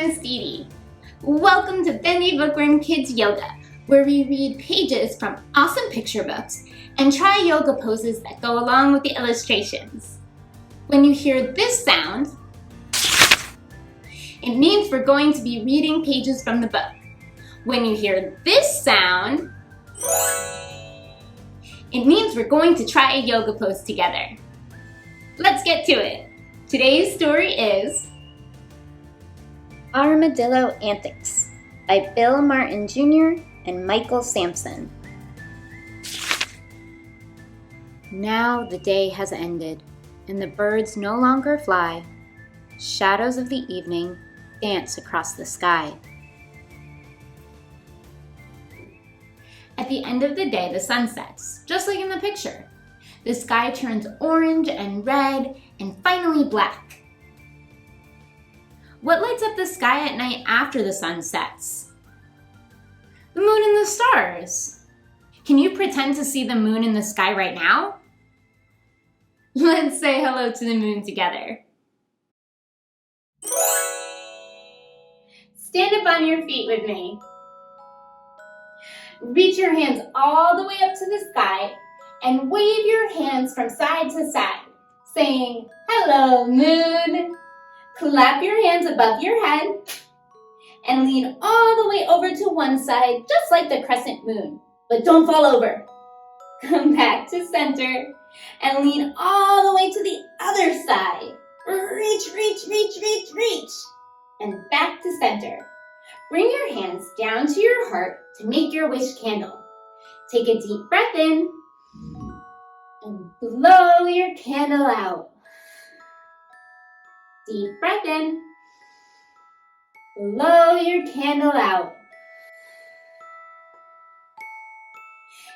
Miss Dee. Welcome to Bendy Bookworm Kids Yoga, where we read pages from awesome picture books and try yoga poses that go along with the illustrations. When you hear this sound, it means we're going to be reading pages from the book. When you hear this sound, it means we're going to try a yoga pose together. Let's get to it. Today's story is Armadillo Antics by Bill Martin Jr. and Michael Sampson. Now the day has ended, and the birds no longer fly. Shadows of the evening dance across the sky. At the end of the day, the sun sets, just like in the picture. The sky turns orange and red and finally black. What lights up the sky at night after the sun sets? The moon and the stars. Can you pretend to see the moon in the sky right now? Let's say hello to the moon together. Stand up on your feet with me. Reach your hands all the way up to the sky and wave your hands from side to side, saying, "Hello, moon." Clap your hands above your head and lean all the way over to one side, just like the crescent moon. But don't fall over. Come back to center and lean all the way to the other side. Reach, reach, reach, reach, reach. And back to center. Bring your hands down to your heart to make your wish candle. Take a deep breath in and blow your candle out. Deep breath in. Blow your candle out.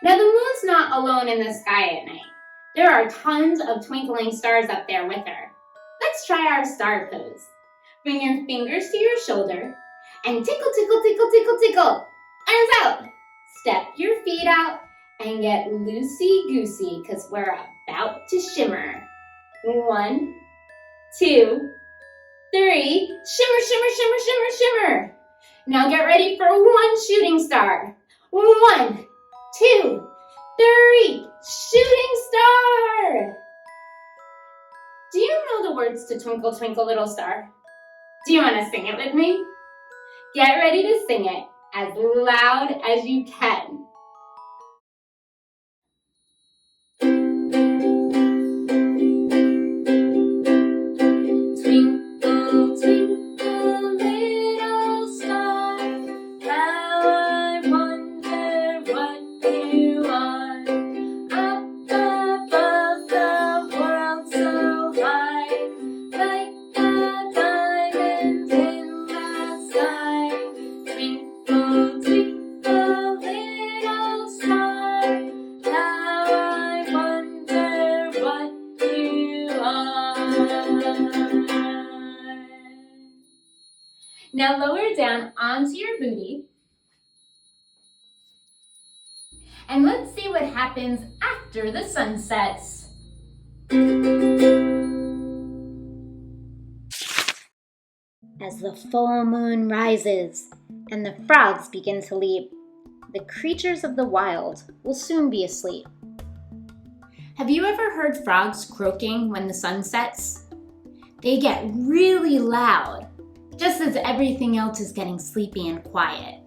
Now the moon's not alone in the sky at night. There are tons of twinkling stars up there with her. Let's try our star pose. Bring your fingers to your shoulder and tickle, tickle, tickle, tickle, tickle. Arms out. Step your feet out and get loosey-goosey because we're about to shimmer. 1, 2, 3. Shimmer, shimmer, shimmer, shimmer, shimmer. Now get ready for one shooting star. 1, 2, 3. Shooting star. Do you know the words to Twinkle, Twinkle, Little Star? Do you want to sing it with me? Get ready to sing it as loud as you can. Twinkle, twinkle, little star, how I wonder what you are. Up above the world so high, like a diamond in the sky. Twinkle, twinkle, little star, how I wonder what you are. Now lower down onto your booty. And let's see what happens after the sun sets. As the full moon rises and the frogs begin to leap, the creatures of the wild will soon be asleep. Have you ever heard frogs croaking when the sun sets? They get really loud, just as everything else is getting sleepy and quiet.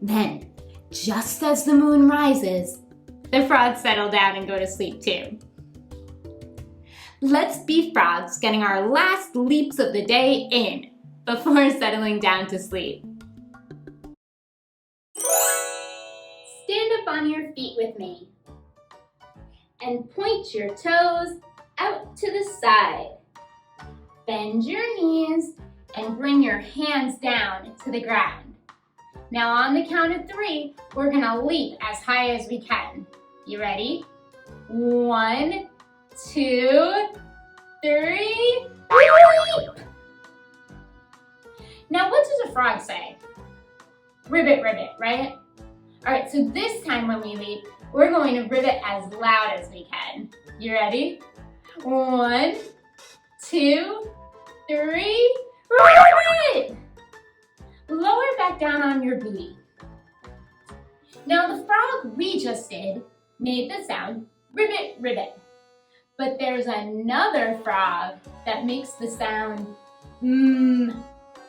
Then, just as the moon rises, the frogs settle down and go to sleep too. Let's be frogs getting our last leaps of the day in before settling down to sleep. Stand up on your feet with me and point your toes out to the side. Bend your knees and bring your hands down to the ground. Now on the count of 3, we're gonna leap as high as we can. You ready? 1, 2, 3, leap! Now what does a frog say? Ribbit, ribbit, right? All right, so this time when we leap, we're going to ribbit as loud as we can. You ready? 1, 2, 3, ribbit! on your booty. Now the frog we just did made the sound ribbit, ribbit. But there's another frog that makes the sound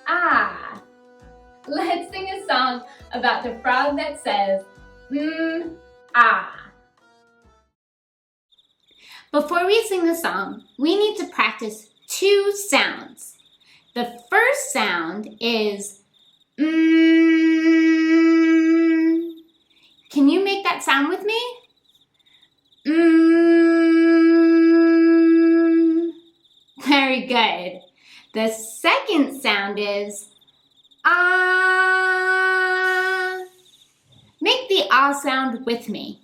ah. Let's sing a song about the frog that says ah. Before we sing the song, we need to practice 2 sounds. The first sound is Can you make that sound with me? Very good. The second sound is ah. Make the ah sound with me.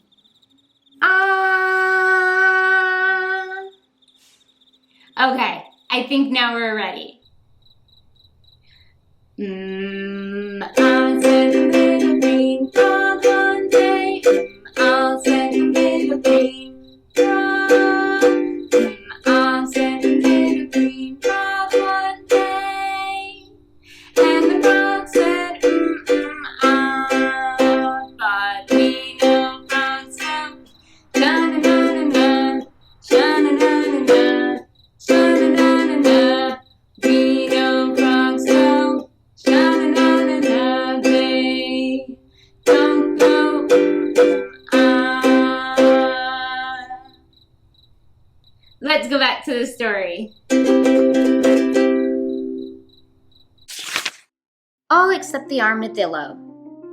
Ah. Okay, I think now we're ready. I'll set a little green frog one day. I'll set a little green frog. I'll set a little green frog one day. And the frog said, ah. But we know frogs don't. Sha-na-na-na-na, sha-na-na-na-na, sha-na-na-na-na. We know frogs don't. Sha-na-na-na-na, they don't go ah. Let's go back to the story. All except the armadillo,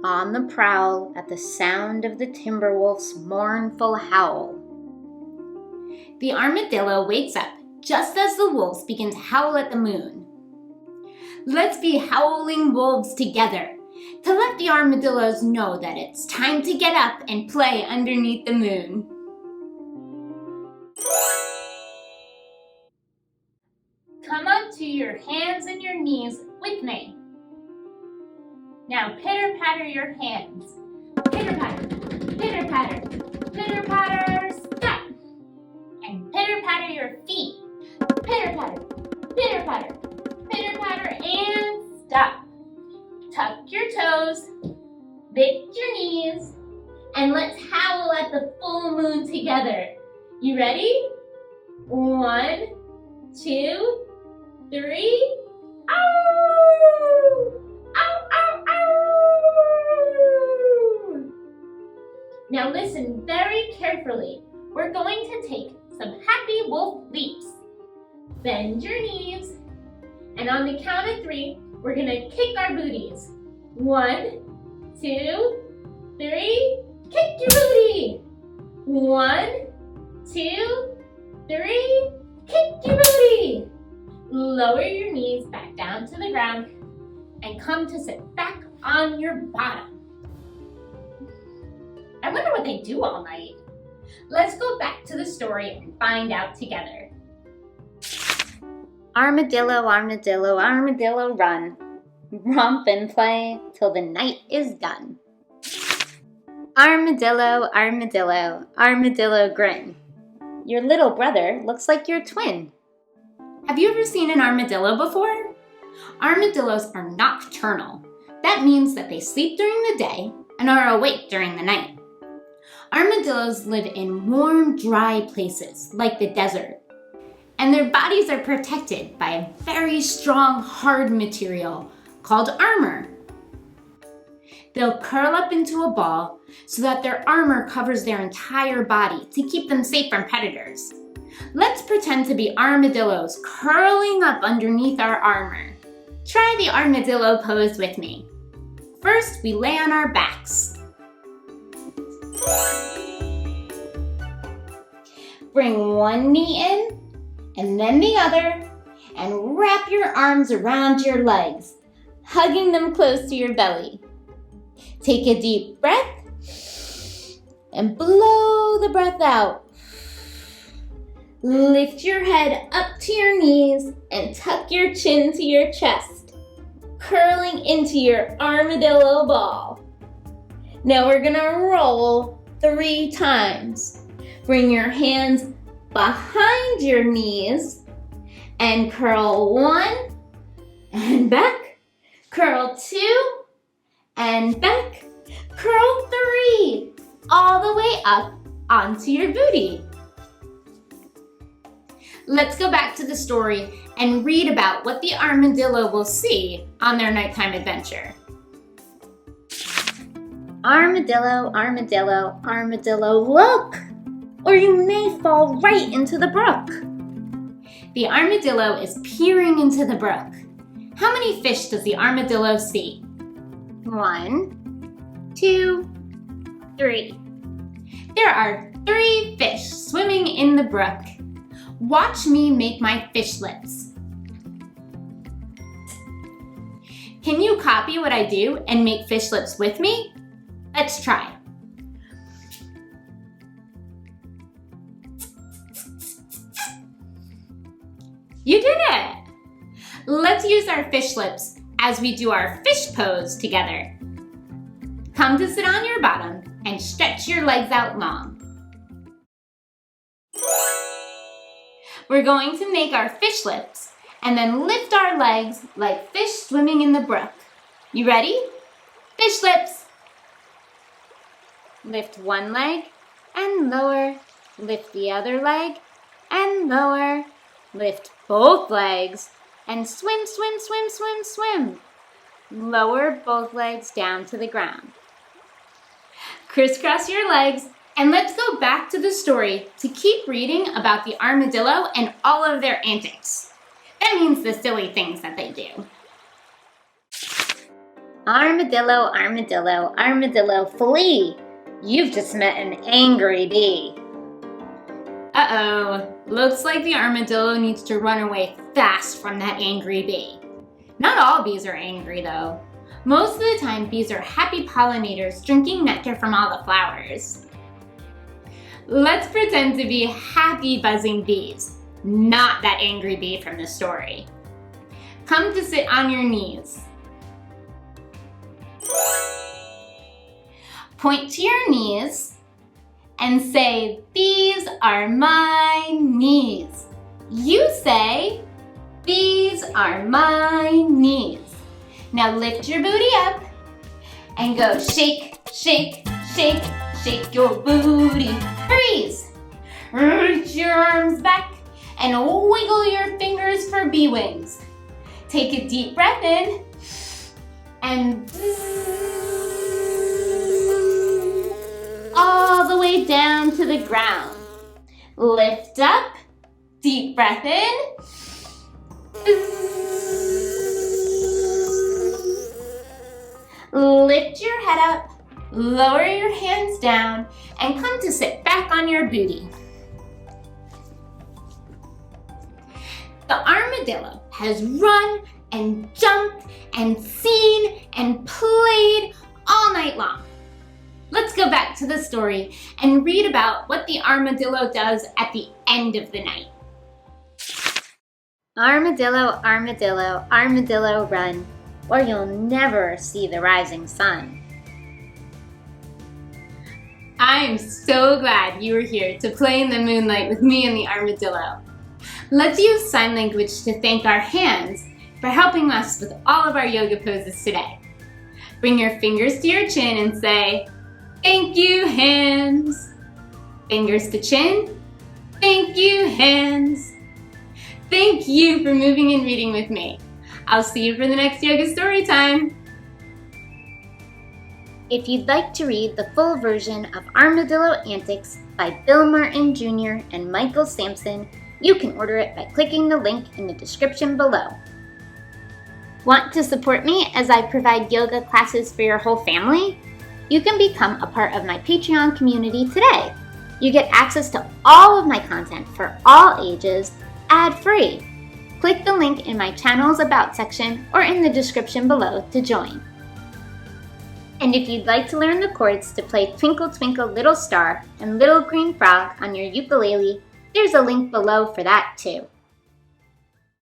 on the prowl at the sound of the timber wolf's mournful howl. The armadillo wakes up just as the wolves begin to howl at the moon. Let's be howling wolves together to let the armadillos know that it's time to get up and play underneath the moon. Come onto your hands and your knees with me. Now pitter-patter your hands. Pitter-patter, pitter-patter, pitter-patter, stop. And pitter-patter your feet. Pitter-patter, pitter-patter, pitter-patter, and stop. Tuck your toes, lift your knees, and let's howl at the full moon together. You ready? 1, 2, 3, ow! Ow, ow, ow! Now listen very carefully. We're going to take some happy wolf leaps. Bend your knees, and on the count of 3, we're gonna kick our booties. 1, 2, 3, kick your booty! 1, 2, 3, kick your booty! Lower your knees back down to the ground and come to sit back on your bottom. I wonder what they do all night. Let's go back to the story and find out together. Armadillo, armadillo, armadillo, run. Romp and play till the night is done. Armadillo, armadillo, armadillo, grin. Your little brother looks like your twin. Have you ever seen an armadillo before? Armadillos are nocturnal. That means that they sleep during the day and are awake during the night. Armadillos live in warm, dry places like the desert, and their bodies are protected by a very strong, hard material called armor. They'll curl up into a ball so that their armor covers their entire body to keep them safe from predators. Let's pretend to be armadillos curling up underneath our armor. Try the armadillo pose with me. First, we lay on our backs. Bring one knee in, and then the other, and wrap your arms around your legs, hugging them close to your belly. Take a deep breath, and blow the breath out. Lift your head up to your knees and tuck your chin to your chest, curling into your armadillo ball. Now we're gonna roll 3 times. Bring your hands behind your knees and curl 1 and back. Curl 2 and back. Curl 3, all the way up onto your booty. Let's go back to the story and read about what the armadillo will see on their nighttime adventure. Armadillo, armadillo, armadillo, look! Or you may fall right into the brook. The armadillo is peering into the brook. How many fish does the armadillo see? 1, 2, 3. There are 3 fish swimming in the brook. Watch me make my fish lips. Can you copy what I do and make fish lips with me? Let's try. You did it! Let's use our fish lips as we do our fish pose together. Come to sit on your bottom and stretch your legs out long. We're going to make our fish lips and then lift our legs like fish swimming in the brook. You ready? Fish lips! Lift one leg and lower. Lift the other leg and lower. Lift both legs and swim, swim, swim, swim, swim. Lower both legs down to the ground. Crisscross your legs and let's go back to the story to keep reading about the armadillo and all of their antics. That means the silly things that they do. Armadillo, armadillo, armadillo, flee! You've just met an angry bee. Uh-oh, looks like the armadillo needs to run away fast from that angry bee. Not all bees are angry though. Most of the time, bees are happy pollinators drinking nectar from all the flowers. Let's pretend to be happy buzzing bees, not that angry bee from the story. Come to sit on your knees. Point to your knees and say, "These are my knees." You say, "These are my knees." Now lift your booty up and go shake, shake, shake, shake your booty. Freeze. Reach your arms back and wiggle your fingers for bee wings. Take a deep breath in and all the way down to the ground. Lift up, deep breath in. Lift your head up, lower your hands down, and come to sit back on your booty. The armadillo has run and jumped and seen and played all night long. Let's go back to the story and read about what the armadillo does at the end of the night. Armadillo, armadillo, armadillo, run, or you'll never see the rising sun. I'm so glad you were here to play in the moonlight with me and the armadillo. Let's use sign language to thank our hands for helping us with all of our yoga poses today. Bring your fingers to your chin and say, "Thank you, hands." Fingers to chin. Thank you, hands. Thank you for moving and reading with me. I'll see you for the next yoga story time. If you'd like to read the full version of Armadillo Antics by Bill Martin Jr. and Michael Sampson, you can order it by clicking the link in the description below. Want to support me as I provide yoga classes for your whole family? You can become a part of my Patreon community today. You get access to all of my content for all ages, ad-free. Click the link in my channel's About section or in the description below to join. And if you'd like to learn the chords to play Twinkle Twinkle Little Star and Little Green Frog on your ukulele, there's a link below for that too.